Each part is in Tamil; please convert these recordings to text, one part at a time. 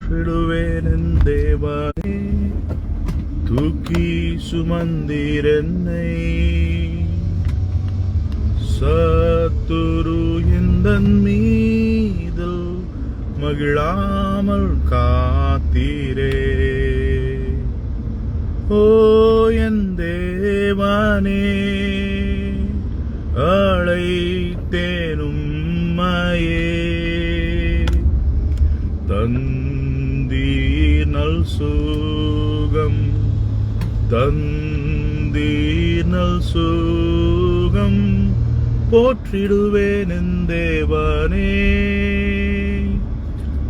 போற்றிடுவேன் என் தேவனே, தூக்கி சுமந்தீர் என்னை. சத்துரு எந்தன் மீதில் மகிழாமல் காத்தீரே. ஓ என் தேவனே, அழைத்தேனும் உம்மையே. தந்தீர் நல் சுகம், தந்தீர் நல் சுகம், போற்றிடுவேன் என் தேவனே,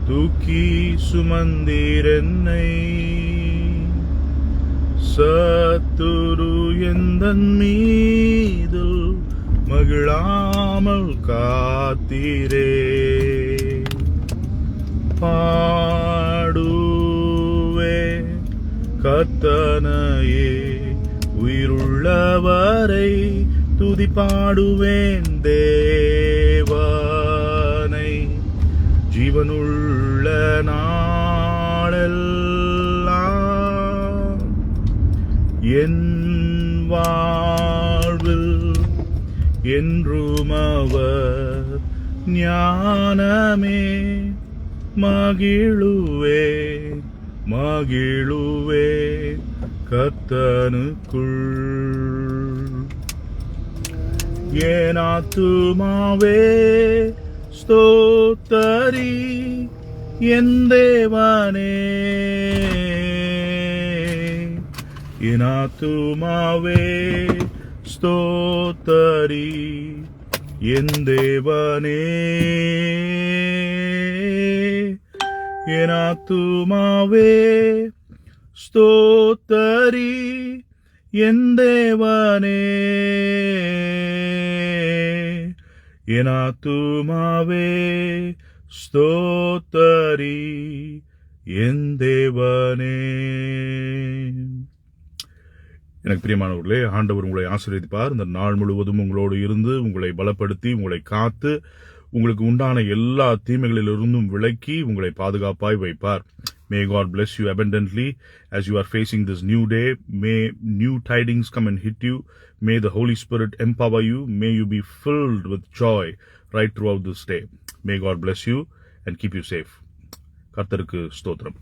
தூக்கி சுமந்தீர் என்னை. சத்துரு எந்தன் மீதில் மகிழாமல் காத்தீரே. பாடுவே கர்த்தனையே, உயிருள்ளவரை துதி பாடுவேன் தேவனை. ஜீவனுள்ள நாளெல்லாம் என் வாழ்வில் என்றும் அவர் ஞானமே. மகிழுவே மகிழுவே கர்த்தனுக்குள். என் ஆத்துமாவே ஸ்தோத்தரி என் தேவனே. என் ஆத்துமாவே ஸ்தோத்தரி என் தேவனே. என் ஆத்துமாவே ஸ்தோத்தரி என் தேவனே. என் ஆத்துமாவே ஸ்தோத்தரி என் தேவனே. எனக்கு பிரியமானவர்களே, ஆண்டவர் உங்களை ஆசீர்வதிப்பார். இந்த நாள் முழுவதும் உங்களோடு இருந்து உங்களை பலப்படுத்தி உங்களை காத்து உங்களுக்கு உண்டான எல்லா தீமைகளிலிருந்தும் விலக்கி உங்களை பாதுகாப்பாய் வைப்பார். May God bless you abundantly as you are facing this new day. May new tidings come and hit you. May the Holy Spirit empower you. May you be filled with joy right throughout this day. May God bless you and keep you safe. கர்த்தருக்கு ஸ்தோத்திரம்.